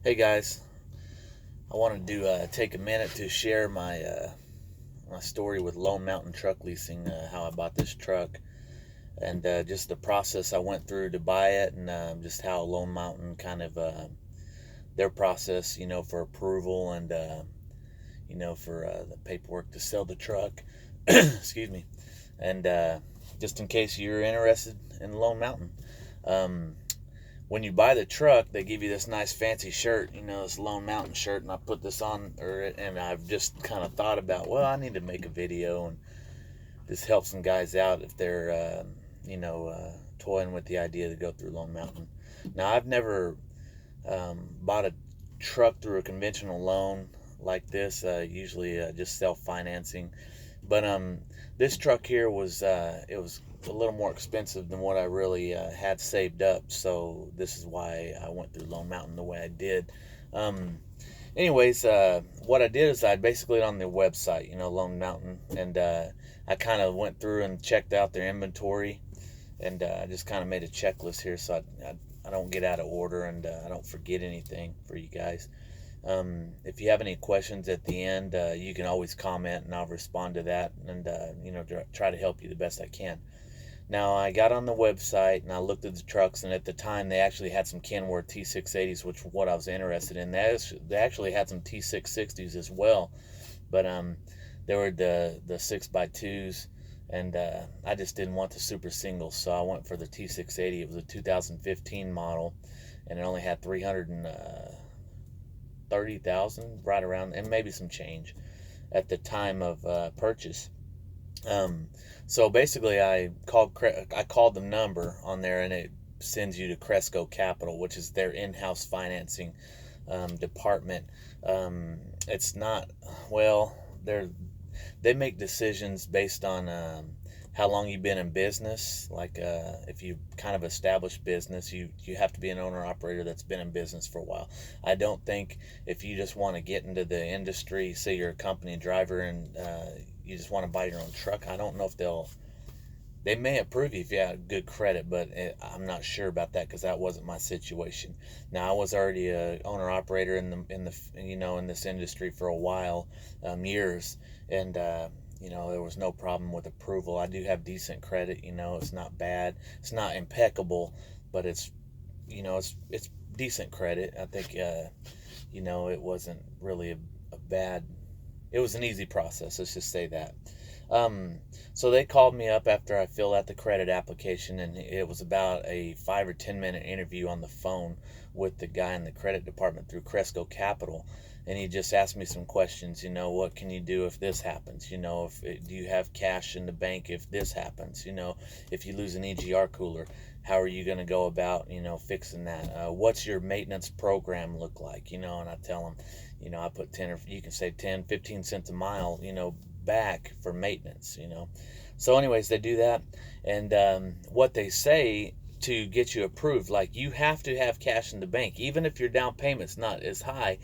Hey guys, I wanted to take a minute to share my story with Lone Mountain Truck Leasing, how I bought this truck, and just the process I went through to buy it, and just how Lone Mountain kind of their process, for approval and for the paperwork to sell the truck. Excuse me, and just in case you're interested in Lone Mountain. Um, when you buy the truck, they give you this nice fancy shirt, this Lone Mountain shirt, and I put this on, and I've just kind of thought about, well, I need to make a video and just help some guys out if they're, toying with the idea to go through Lone Mountain. Now, I've never bought a truck through a conventional loan like this, usually just self financing. But this truck here was a little more expensive than what I really had saved up. So this is why I went through Lone Mountain the way I did. Um, anyways, what I did is I basically on their website, Lone Mountain, and I kind of went through and checked out their inventory, and I just kind of made a checklist here so I don't get out of order and I don't forget anything for you guys. If you have any questions at the end, you can always comment and I'll respond to that and, try to help you the best I can. Now, I got on the website and I looked at the trucks, and at the time they actually had some Kenworth T680s, which was what I was interested in. They actually had some T660s as well, but they were the 6x2s, and I just didn't want the super singles, so I went for the T680. It was a 2015 model, and it only had 330,000 right around, and maybe some change at the time of purchase. Um, so basically, I called the number on there, and it sends you to Cresco Capital, which is their in-house financing department. It's not well. They make decisions based on how long you've been in business. Like if you kind of established business, you have to be an owner operator that's been in business for a while. I don't think if you just want to get into the industry, say you're a company driver and you just want to buy your own truck, I don't know if they may approve you if you have good credit, but I'm not sure about that because that wasn't my situation. Now I was already a owner operator in this industry for a while, years, and there was no problem with approval. I do have decent credit. It's not bad. It's not impeccable, but it's decent credit. I think it wasn't really a bad. It was an easy process. Let's just say that. Um, so they called me up after I filled out the credit application, and it was about a 5 or 10 minute interview on the phone with the guy in the credit department through Cresco Capital. And he just asked me some questions. What can you do if this happens? Do you have cash in the bank if this happens? If you lose an EGR cooler, how are you going to go about, fixing that? What's your maintenance program look like? And I tell him, I put 10, or you can say 10, 15 cents a mile, back for maintenance. So anyways, they do that, and what they say to get you approved, like, you have to have cash in the bank even if your down payment's not as high.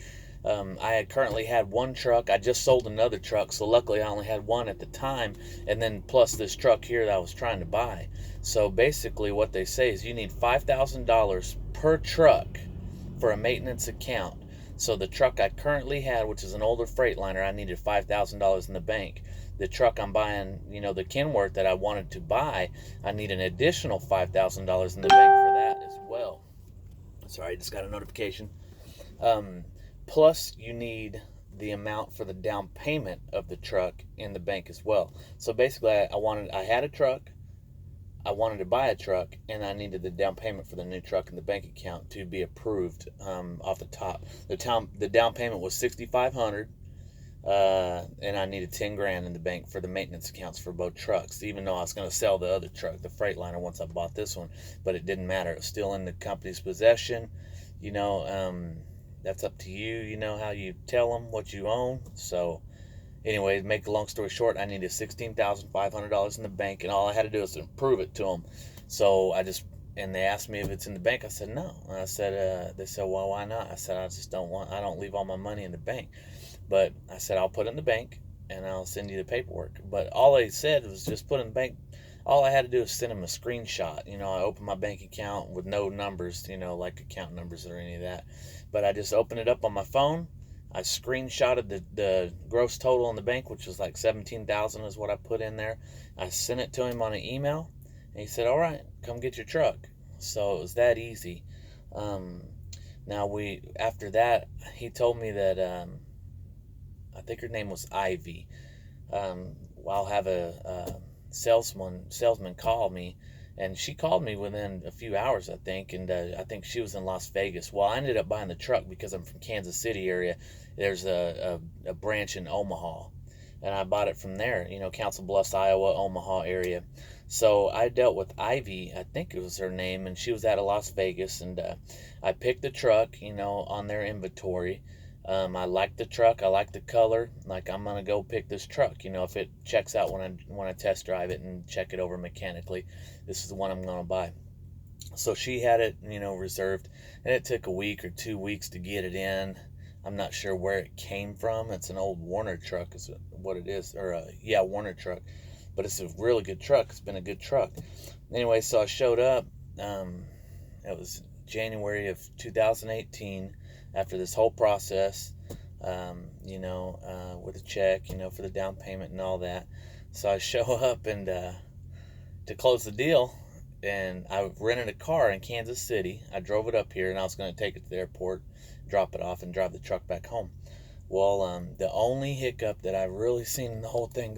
I had currently had one truck. I just sold another truck, so luckily I only had one at the time, and then plus this truck here that I was trying to buy. So basically what they say is you need $5,000 per truck for a maintenance account. So the truck I currently had, which is an older Freightliner, I needed $5,000 in the bank. The truck I'm buying, the Kenworth that I wanted to buy, I need an additional $5,000 in the bank for that as well. Sorry, I just got a notification. Um, Plus, you need the amount for the down payment of the truck in the bank as well. So basically, I had a truck, I wanted to buy a truck, and I needed the down payment for the new truck in the bank account to be approved off the top. The down payment was $6,500, and I needed 10 grand in the bank for the maintenance accounts for both trucks. Even though I was going to sell the other truck, the Freightliner, once I bought this one, but it didn't matter. It was still in the company's possession. That's up to you. How you tell them what you own. So anyway, to make a long story short, I needed $16,500 in the bank, and all I had to do was prove it to them. So and they asked me if it's in the bank. I said no. And they said, well, why not? I said, I don't leave all my money in the bank. But I said, I'll put it in the bank, and I'll send you the paperwork. But all they said was just put it in the bank. all I had to do was send him a screenshot. I opened my bank account with no numbers, like account numbers or any of that. But I just opened it up on my phone. I screenshotted the gross total in the bank, which was like 17,000 is what I put in there. I sent it to him on an email, and he said, "All right, come get your truck." So it was that easy. Um, Now after that, he told me that I think her name was Ivy. I'll have a salesman call me, and she called me within a few hours, I think, and I think she was in Las Vegas. Well, I ended up buying the truck because I'm from Kansas City area. There's a branch in Omaha, and I bought it from there. Council Bluffs, Iowa, Omaha area. So I dealt with Ivy, I think it was her name, and she was out of Las Vegas, and I picked the truck, on their inventory. I like the truck. I like the color. Like, I'm gonna go pick this truck. If it checks out when I test drive it and check it over mechanically, this is the one I'm gonna buy. So she had it, reserved, and it took a week or 2 weeks to get it in. I'm not sure where it came from. It's an old Warner truck, is what it is, or Warner truck. But it's a really good truck. It's been a good truck. Anyway, so I showed up. It was January of 2018. After this whole process, with a check, for the down payment and all that. So I show up and to close the deal, and I rented a car in Kansas City. I drove it up here, and I was going to take it to the airport, drop it off, and drive the truck back home. Well, the only hiccup that I've really seen in the whole thing,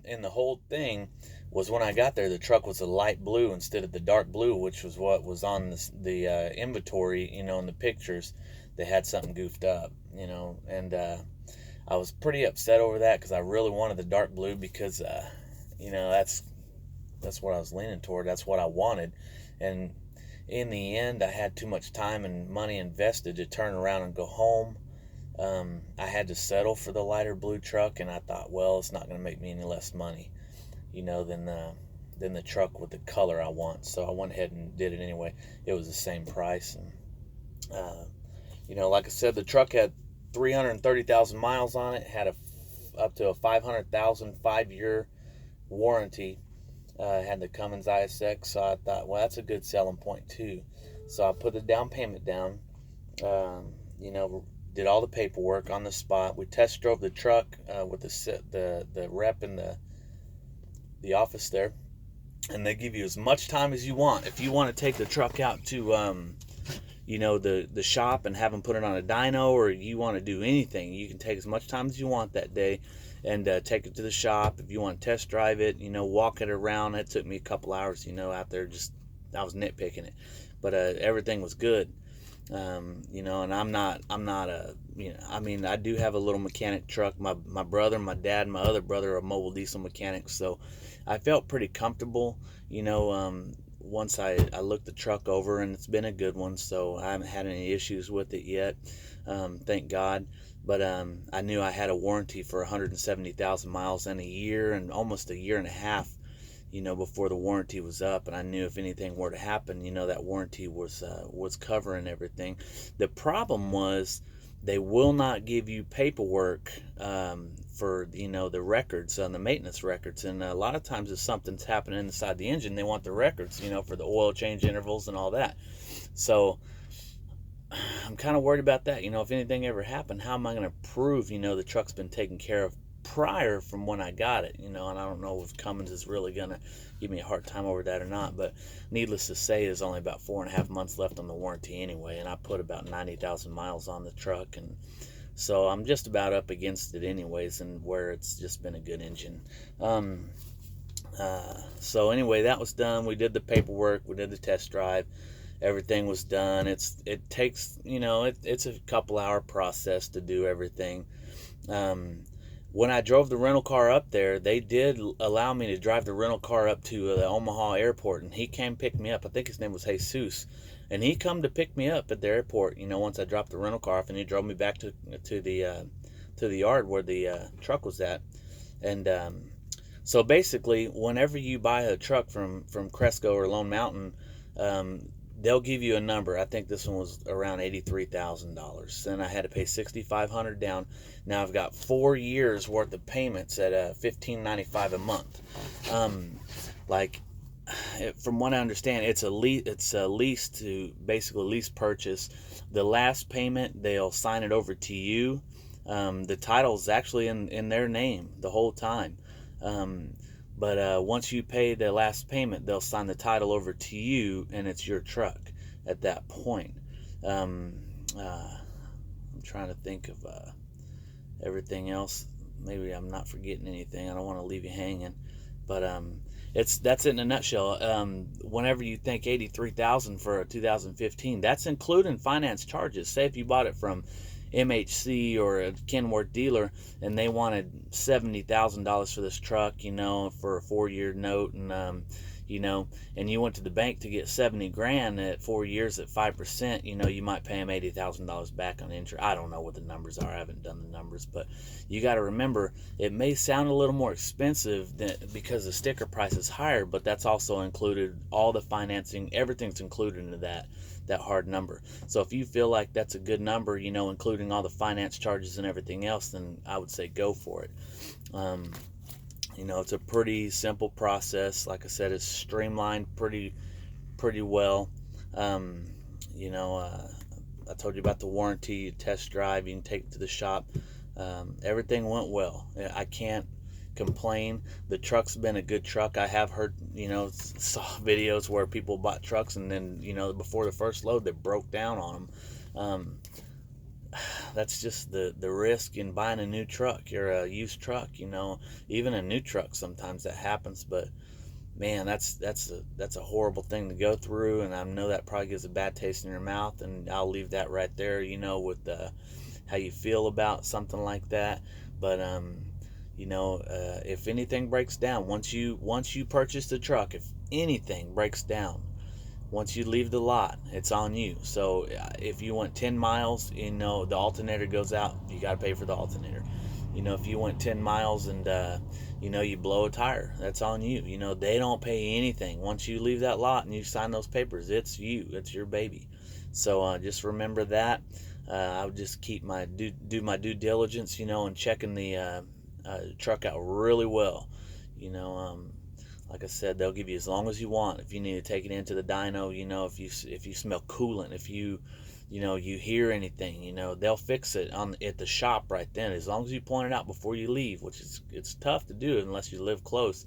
in the whole thing, was when I got there, the truck was a light blue instead of the dark blue, which was what was on the inventory, in the pictures. They had something goofed up, and I was pretty upset over that because I really wanted the dark blue because, that's what I was leaning toward. That's what I wanted. And in the end, I had too much time and money invested to turn around and go home. I had to settle for the lighter blue truck, and I thought, well, it's not going to make me any less money, than the truck with the color I want. So I went ahead and did it anyway. It was the same price, and like I said, the truck had 330,000 miles on it. Had up to a 500,000 5-year warranty. Had the Cummins ISX, so I thought, well, that's a good selling point too. So I put the down payment down. Did all the paperwork on the spot. We test drove the truck with the rep in the office there, and they give you as much time as you want. If you want to take the truck out to the shop and have them put it on a dyno, or you want to do anything, you can take as much time as you want that day and take it to the shop. If you want to test drive it, walk it around. It took me a couple hours, out there. I was nitpicking it, but everything was good. And I'm not I do have a little mechanic truck. My brother, my dad, and my other brother are mobile diesel mechanics, so I felt pretty comfortable, once I looked the truck over, and it's been a good one, so I haven't had any issues with it yet, thank God. But I knew I had a warranty for 170,000 miles and a year, and almost a year and a half, before the warranty was up, and I knew if anything were to happen, that warranty was covering everything. The problem was they will not give you paperwork for the records on the maintenance records, and a lot of times if something's happening inside the engine, they want the records, for the oil change intervals and all that. So I'm kind of worried about that. If anything ever happened, how am I going to prove the truck's been taken care of prior from when I got it, and I don't know if Cummins is really gonna give me a hard time over that or not, but needless to say, there's only about 4.5 months left on the warranty anyway, and I put about 90,000 miles on the truck, and so I'm just about up against it anyways, and where it's just been a good engine. So anyway, that was done. We did the paperwork, we did the test drive, everything was done. It takes, it's a couple hour process to do everything. When I drove the rental car up there, they did allow me to drive the rental car up to the Omaha airport, and he came pick me up. I think his name was Jesus, and he come to pick me up at the airport. Once I dropped the rental car off, and he drove me back to the yard where the truck was at. And so basically, whenever you buy a truck from Cresco or Lone Mountain, they'll give you a number. I think this one was around $83,000. Then I had to pay $6,500 down. Now I've got 4 years worth of payments at $1,595 a month. Like, from what I understand, it's a lease to basically lease purchase. The last payment, they'll sign it over to you. The title's actually in their name the whole time. But once you pay the last payment, they'll sign the title over to you, and it's your truck at that point. I'm trying to think of everything else. Maybe I'm not forgetting anything. I don't want to leave you hanging, but that's it in a nutshell. Whenever you think $83,000 for a 2015, that's including finance charges. Say if you bought it from MHC or a Kenworth dealer and they wanted $70,000 for this truck, for a 4-year note, and and you went to the bank to get $70,000 at 4 years at 5%, you might pay them $80,000 back on interest. I don't know what the numbers are. I haven't done the numbers, but you got to remember, it may sound a little more expensive because the sticker price is higher, but that's also included all the financing. Everything's included into that hard number. So if you feel like that's a good number, including all the finance charges and everything else, then I would say go for it. It's a pretty simple process. Like I said, it's streamlined pretty well. I told you about the warranty, test drive, you can take it to the shop. Everything went well. I can't complain. The truck's been a good truck. I have heard, saw videos where people bought trucks and then, before the first load, they broke down on them. That's just the risk in buying a new truck or a used truck. Even a new truck, sometimes that happens, but man, that's a horrible thing to go through, and I know that probably gives a bad taste in your mouth, and I'll leave that right there, with how you feel about something like that. But if anything breaks down, once you purchase the truck, if anything breaks down, once you leave the lot, it's on you. So if you went 10 miles, the alternator goes out, you got to pay for the alternator. If you went 10 miles and you blow a tire, that's on you. They don't pay anything. Once you leave that lot and you sign those papers, it's your baby. So just remember that. I would just do my due diligence, and checking the truck out really well. Like I said, they'll give you as long as you want. If you need to take it into the dyno, if you smell coolant, if you hear anything, they'll fix it at the shop right then, as long as you point it out before you leave, which it's tough to do unless you live close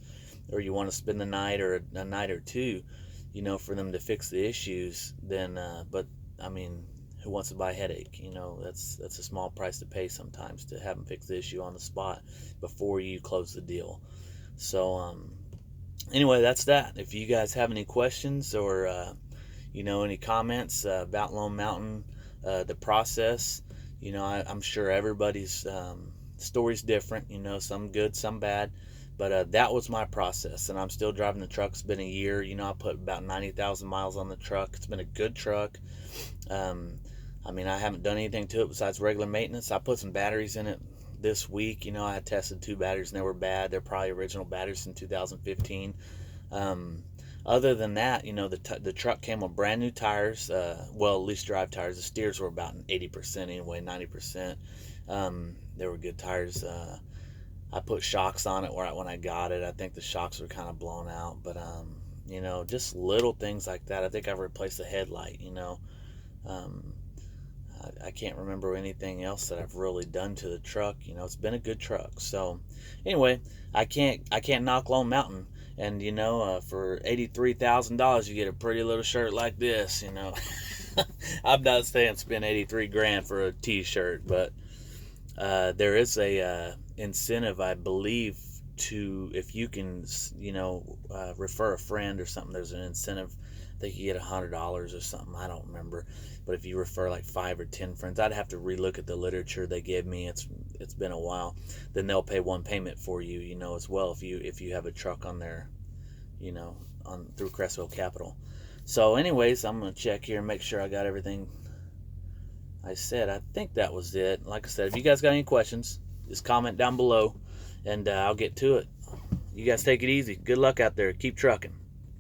or you want to spend the night or a night or two, for them to fix the issues. Then, but I mean, who wants to buy a headache? That's a small price to pay sometimes to have them fix the issue on the spot before you close the deal. So, anyway, that's that. If you guys have any questions or any comments about Lone Mountain, the process, I'm sure everybody's story's different. Some good, some bad, but that was my process, and I'm still driving the truck. It's been a year. I put about 90,000 miles on the truck. It's been a good truck. I haven't done anything to it besides regular maintenance. I put some batteries in it this week. I had tested 2 batteries and they were bad. They're probably original batteries from 2015. Other than that, the truck came with brand new tires. At least drive tires. The steers were about 80% anyway, 90%. They were good tires. I put shocks on it when I got it. I think the shocks were kind of blown out, but just little things like that. I think I've replaced the headlight. I can't remember anything else that I've really done to the truck. It's been a good truck. So anyway, I can't knock Lone Mountain. And for $83,000, you get a pretty little shirt like this. I'm not saying spend $83,000 for a T-shirt, but there is a incentive, I believe, if you can refer a friend or something. There's an incentive. I think you get $100 or something. I don't remember. But if you refer like 5 or 10 friends, I'd have to relook at the literature they gave me. It's been a while. Then they'll pay one payment for you, as well, if you have a truck on there, through Cresco Capital. So anyways, I'm gonna check here and make sure I got everything I said. I think that was it. Like I said, if you guys got any questions, just comment down below and I'll get to it. You guys take it easy. Good luck out there. Keep trucking.